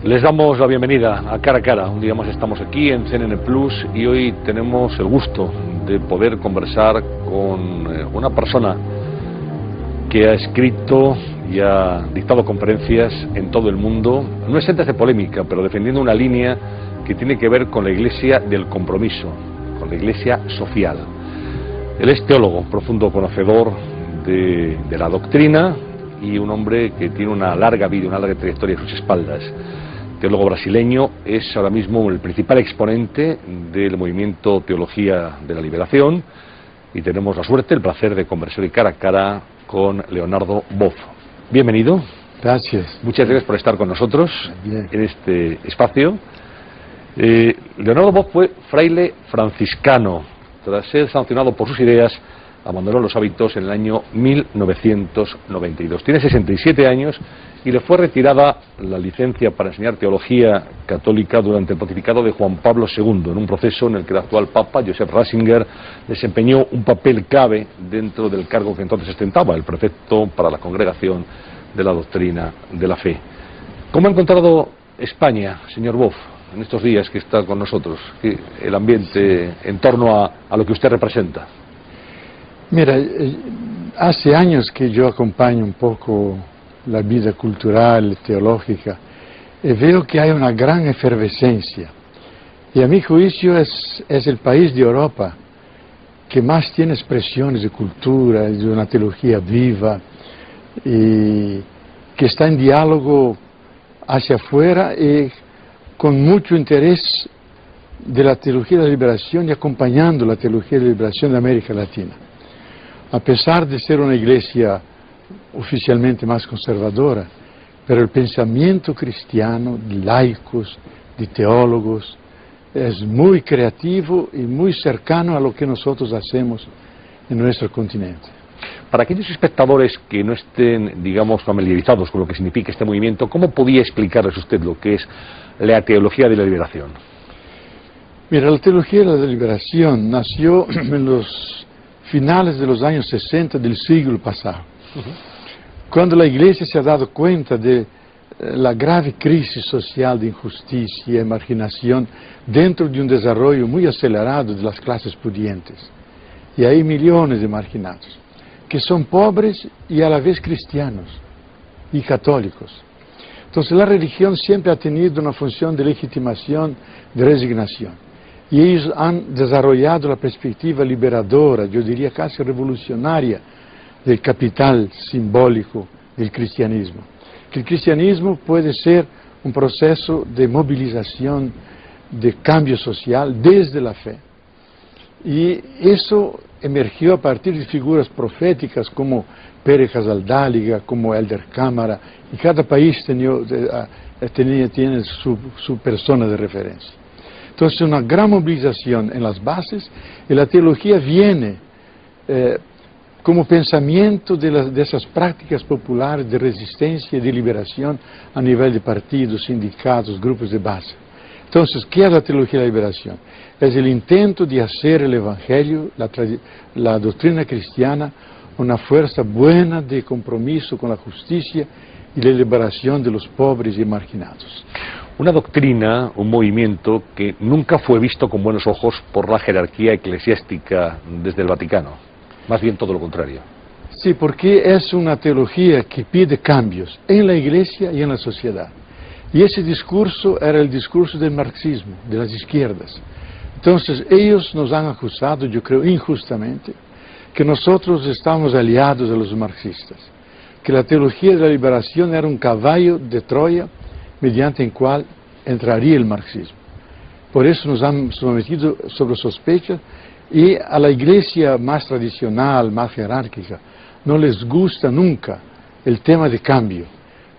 Les damos la bienvenida a Cara a Cara. Un día más estamos aquí en CNN Plus y hoy tenemos el gusto de poder conversar con una persona que ha escrito y ha dictado conferencias en todo el mundo, no exentas de polémica, pero defendiendo una línea que tiene que ver con la Iglesia del compromiso, con la Iglesia social. Él es teólogo, profundo conocedor de la doctrina y un hombre que tiene una larga vida, una larga trayectoria a sus espaldas. Teólogo brasileño, es ahora mismo el principal exponente del movimiento Teología de la Liberación y tenemos la suerte, el placer de conversar y cara a cara con Leonardo Boff. Bienvenido. Gracias. Muchas gracias por estar con nosotros Bien. en este espacio. Leonardo Boff fue fraile franciscano. Tras ser sancionado por sus ideas, abandonó los hábitos en el año 1992. Tiene 67 años y le fue retirada la licencia para enseñar teología católica durante el pontificado de Juan Pablo II, en un proceso en el que el actual Papa, Joseph Ratzinger, desempeñó un papel clave dentro del cargo que entonces ostentaba, el prefecto para la Congregación de la Doctrina de la Fe. ¿Cómo ha encontrado España, señor Boff, en estos días que está con nosotros, el ambiente en torno a lo que usted representa? Mira, hace años que yo acompaño un poco la vida cultural, teológica, y veo que hay una gran efervescencia. Y a mi juicio es el país de Europa que más tiene expresiones de cultura, de una teología viva, y que está en diálogo hacia afuera y con mucho interés de la teología de la liberación y acompañando la teología de la liberación de América Latina. A pesar de ser una iglesia oficialmente más conservadora, pero el pensamiento cristiano, de laicos, de teólogos, es muy creativo y muy cercano a lo que nosotros hacemos en nuestro continente. Para aquellos espectadores que no estén, digamos, familiarizados con lo que significa este movimiento, ¿cómo podía explicarles usted lo que es la teología de la liberación? Mira, la teología de la liberación nació en los finales de los años 60 del siglo pasado, cuando la Iglesia se ha dado cuenta de la grave crisis social de injusticia y marginación dentro de un desarrollo muy acelerado de las clases pudientes. Y hay millones de marginados, que son pobres y a la vez cristianos y católicos. Entonces la religión siempre ha tenido una función de legitimación, de resignación. Y ellos han desarrollado la perspectiva liberadora, yo diría casi revolucionaria, del capital simbólico del cristianismo. Que el cristianismo puede ser un proceso de movilización, de cambio social desde la fe. Y eso emergió a partir de figuras proféticas como Pere Casaldáliga, como Elder Cámara, y cada país tiene su persona de referencia. Entonces, una gran movilización en las bases, y la teología viene como pensamiento de esas prácticas populares de resistencia y de liberación a nivel de partidos, sindicatos, grupos de base. Entonces, ¿qué es la teología de la liberación? Es el intento de hacer el Evangelio, la doctrina cristiana, una fuerza buena de compromiso con la justicia y la liberación de los pobres y marginados. Una doctrina, un movimiento que nunca fue visto con buenos ojos por la jerarquía eclesiástica desde el Vaticano, más bien todo lo contrario. Sí, porque es una teología que pide cambios en la Iglesia y en la sociedad. Y ese discurso era el discurso del marxismo, de las izquierdas. Entonces, ellos nos han acusado, yo creo injustamente, que nosotros estamos aliados a los marxistas, que la teología de la liberación era un caballo de Troya mediante el cual entraría el marxismo. Por eso nos han sometido sobre sospecha, y a la iglesia más tradicional, más jerárquica, no les gusta nunca el tema de cambio,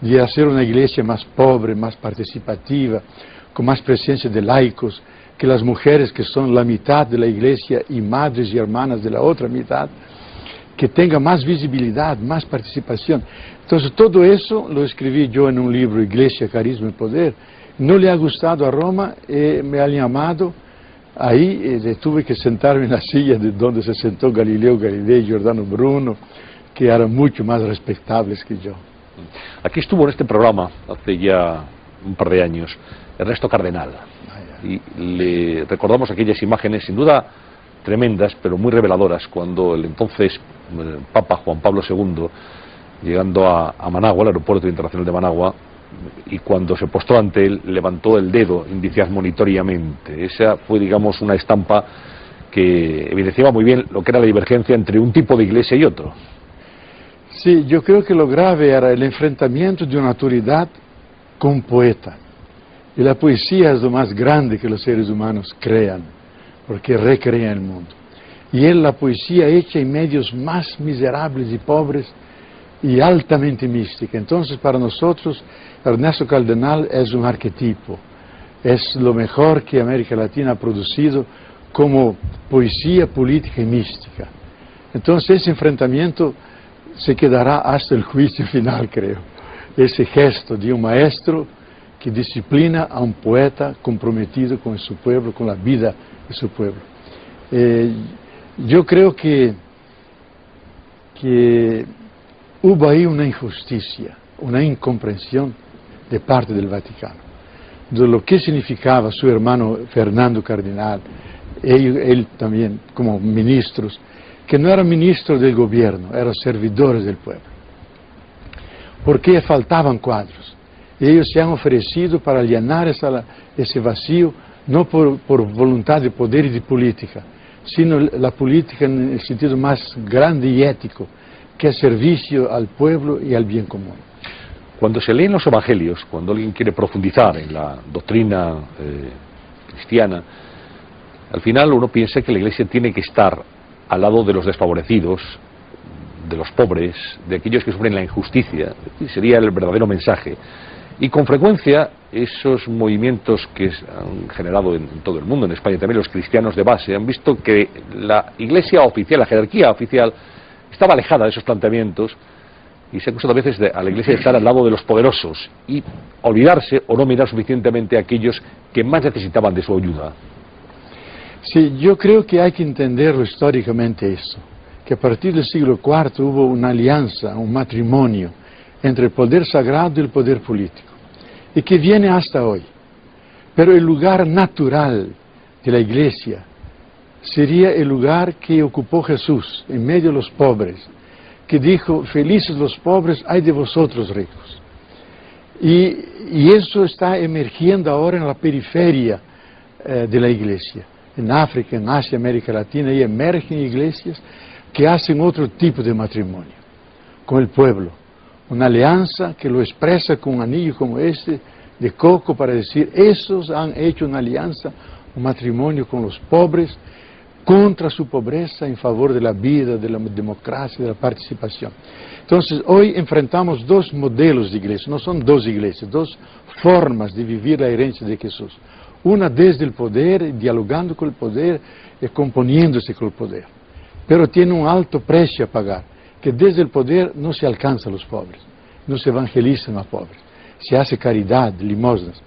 de hacer una iglesia más pobre, más participativa, con más presencia de laicos, que las mujeres que son la mitad de la iglesia y madres y hermanas de la otra mitad, que tenga más visibilidad, más participación. Entonces todo eso lo escribí yo en un libro, Iglesia, Carisma y Poder. No le ha gustado a Roma y me han llamado ahí, tuve que sentarme en la silla de donde se sentó Galileo Galilei y Giordano Bruno, que eran mucho más respetables que yo. Aquí estuvo en este programa hace ya un par de años, Ernesto Cardenal. Y le recordamos aquellas imágenes, sin duda tremendas, pero muy reveladoras, cuando el entonces Papa Juan Pablo II, llegando a Managua, al aeropuerto internacional de Managua, y cuando se postró ante él, levantó el dedo índice admonitoriamente. Esa fue, digamos, una estampa que evidenciaba muy bien lo que era la divergencia entre un tipo de iglesia y otro. Sí, yo creo que lo grave era el enfrentamiento de una autoridad con un poeta. Y la poesía es lo más grande que los seres humanos crean, porque recrean el mundo. Y él la poesía hecha en medios más miserables y pobres y altamente mística. Entonces, para nosotros, Ernesto Cardenal es un arquetipo, es lo mejor que América Latina ha producido como poesía política y mística. Entonces, ese enfrentamiento se quedará hasta el juicio final, creo. Ese gesto de un maestro que disciplina a un poeta comprometido con su pueblo, con la vida de su pueblo. Yo creo que hubo ahí una injusticia, una incomprensión de parte del Vaticano, de lo que significaba su hermano Fernando Cardenal, él también como ministros, que no eran ministros del gobierno, eran servidores del pueblo, porque faltaban cuadros. Ellos se han ofrecido para llenar ese vacío, no por voluntad de poder y de política, sino la política en el sentido más grande y ético, que es servicio al pueblo y al bien común. Cuando se leen los evangelios, cuando alguien quiere profundizar en la doctrina cristiana, al final uno piensa que la Iglesia tiene que estar al lado de los desfavorecidos, de los pobres, de aquellos que sufren la injusticia, y sería el verdadero mensaje. Y con frecuencia esos movimientos que han generado en todo el mundo, en España también los cristianos de base, han visto que la Iglesia oficial, la jerarquía oficial, estaba alejada de esos planteamientos y se ha acusado a veces a la Iglesia de estar al lado de los poderosos y olvidarse o no mirar suficientemente a aquellos que más necesitaban de su ayuda. Sí, yo creo que hay que entenderlo históricamente eso, que a partir del siglo IV hubo una alianza, un matrimonio entre el poder sagrado y el poder político, y que viene hasta hoy. Pero el lugar natural de la Iglesia sería el lugar que ocupó Jesús, en medio de los pobres, que dijo, felices los pobres, ay de vosotros ricos. Y eso está emergiendo ahora en la periferia de la Iglesia. En África, en Asia, América Latina, y emergen iglesias que hacen otro tipo de matrimonio con el pueblo. Una alianza que lo expresa con un anillo como este de coco para decir, esos han hecho una alianza, un matrimonio con los pobres, contra su pobreza, en favor de la vida, de la democracia, de la participación. Entonces, hoy enfrentamos dos modelos de iglesia, no son dos iglesias, dos formas de vivir la herencia de Jesús. Una desde el poder, dialogando con el poder y componiéndose con el poder. Pero tiene un alto precio a pagar, que desde el poder no se alcanza a los pobres, no se evangelizan a los pobres, se hace caridad, limosnas.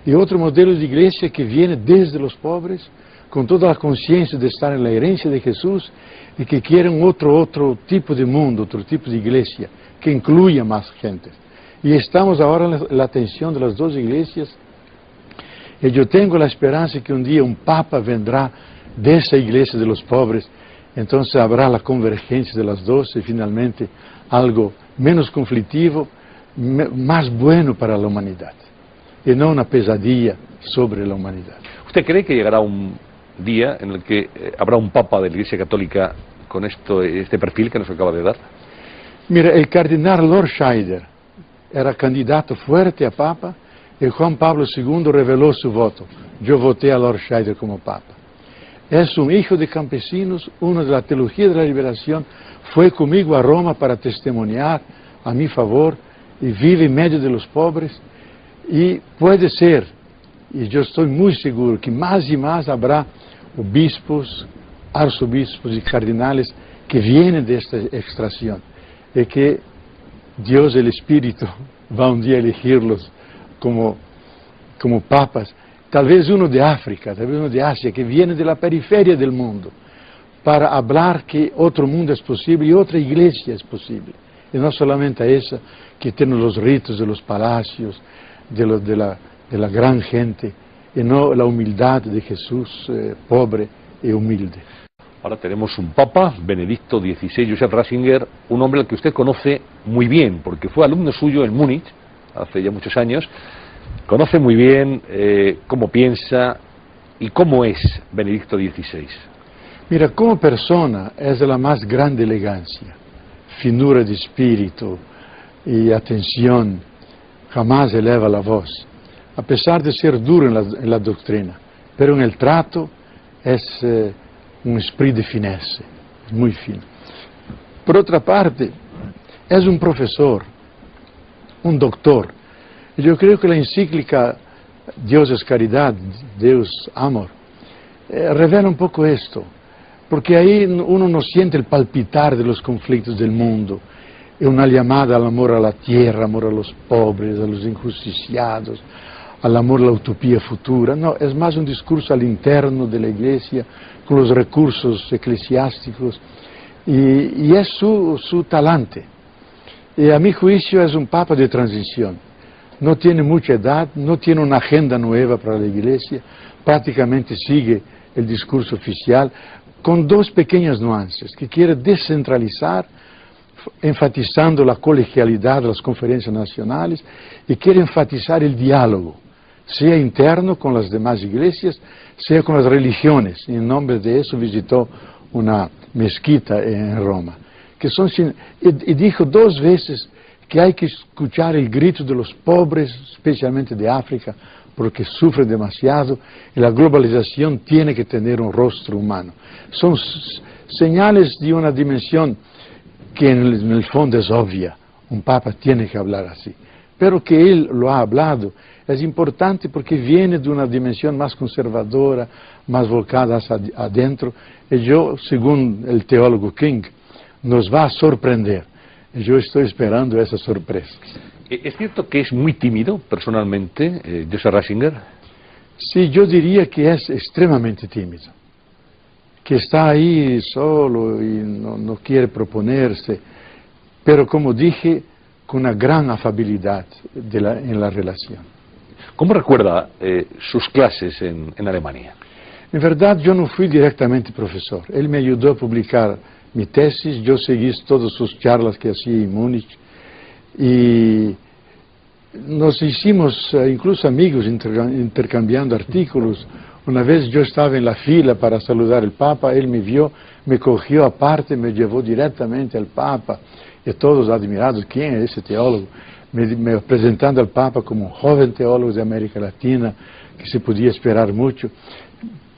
Y otro modelo de iglesia que viene desde los pobres, con toda la conciencia de estar en la herencia de Jesús y que quieren otro tipo de mundo, otro tipo de iglesia, que incluya más gente. Y estamos ahora en la atención de las dos iglesias. Y yo tengo la esperanza que un día un papa vendrá de esa iglesia de los pobres, entonces habrá la convergencia de las dos y finalmente algo menos conflictivo, más bueno para la humanidad, y no una pesadilla sobre la humanidad. ¿Usted cree que llegará un día en el que habrá un papa de la Iglesia Católica con este perfil que nos acaba de dar? Mira, el cardenal Lord Scheider era candidato fuerte a papa y Juan Pablo II reveló su voto. Yo voté a Lord Scheider como papa. Es un hijo de campesinos, uno de la teología de la liberación, fue conmigo a Roma para testimoniar a mi favor y vive en medio de los pobres. Y puede ser, y yo estoy muy seguro, que más y más habrá obispos, arzobispos y cardenales que vienen de esta extracción y que Dios, el Espíritu, va un día a elegirlos como papas. Tal vez uno de África, tal vez uno de Asia, que viene de la periferia del mundo, para hablar que otro mundo es posible y otra iglesia es posible. Y no solamente esa que tiene los ritos de los palacios, de la gran gente y no la humildad de Jesús, pobre y humilde. Ahora tenemos un Papa, Benedicto XVI, Joseph Ratzinger, un hombre al que usted conoce muy bien, porque fue alumno suyo en Múnich, hace ya muchos años. Conoce muy bien cómo piensa y cómo es Benedicto XVI. Mira, como persona es de la más grande elegancia, finura de espíritu y atención, jamás eleva la voz, a pesar de ser duro en la doctrina, pero en el trato es un esprit de finesse, muy fino. Por otra parte, es un profesor, un doctor. Yo creo que la encíclica Dios es caridad, Deus amor, revela un poco esto, porque ahí uno no siente el palpitar de los conflictos del mundo, es una llamada al amor a la tierra, amor a los pobres, a los injusticiados, al amor a la utopía futura. No, es más un discurso al interno de la Iglesia, con los recursos eclesiásticos, y es su talante. Y a mi juicio es un papa de transición. No tiene mucha edad, no tiene una agenda nueva para la Iglesia, prácticamente sigue el discurso oficial, con dos pequeñas nuances, que quiere descentralizar, enfatizando la colegialidad de las conferencias nacionales, y quiere enfatizar el diálogo, sea interno con las demás iglesias, sea con las religiones. Y en nombre de eso visitó una mezquita en Roma. Y dijo 2 veces que hay que escuchar el grito de los pobres, especialmente de África, porque sufren demasiado, y la globalización tiene que tener un rostro humano. Son señales de una dimensión que en el fondo es obvia. Un papa tiene que hablar así. Pero que él lo ha hablado es importante porque viene de una dimensión más conservadora, más volcada hacia adentro, y yo, según el teólogo King, nos va a sorprender. Yo estoy esperando esa sorpresa. ¿Es cierto que es muy tímido personalmente, Joseph Ratzinger? Sí, yo diría que es extremadamente tímido, que está ahí solo y no quiere proponerse, pero como dije, con una gran afabilidad en la relación. ¿Cómo recuerda sus clases en Alemania? En verdad, yo no fui directamente profesor. Él me ayudó a publicar mi tesis, yo seguí todas sus charlas que hacía en Múnich, y nos hicimos incluso amigos intercambiando artículos. Una vez yo estaba en la fila para saludar al Papa, él me vio, me cogió aparte, me llevó directamente al Papa, y todos admirados, ¿quién es ese teólogo? Me presentando al Papa como un joven teólogo de América Latina, que se podía esperar mucho.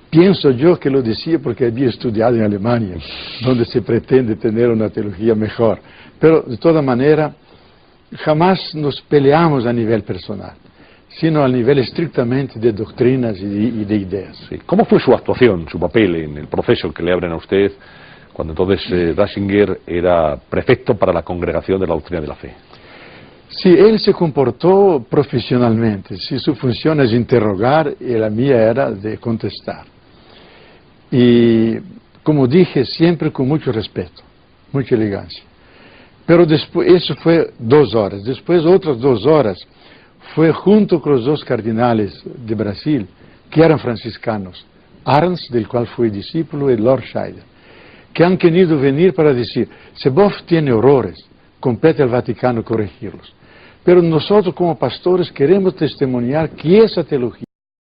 Pienso yo que lo decía porque había estudiado en Alemania, donde se pretende tener una teología mejor. Pero, de toda manera, jamás nos peleamos a nivel personal, sino a nivel estrictamente de doctrinas y de ideas. Sí. ¿Cómo fue su actuación, su papel en el proceso que le abren a usted, cuando entonces Ratzinger era prefecto para la Congregación de la Doctrina de la Fe? Sí, él se comportó profesionalmente. Si su función es interrogar, y la mía era de contestar. Y, como dije, siempre con mucho respeto, mucha elegancia. Pero después, eso fue 2 horas. Después, otras 2 horas, fue junto con los 2 cardenales de Brasil, que eran franciscanos, Arns, del cual fui discípulo, y Lord Scheider, que han querido venir para decir, Zeboff tiene errores, compete al Vaticano corregirlos. Pero nosotros como pastores queremos testimoniar que esa teología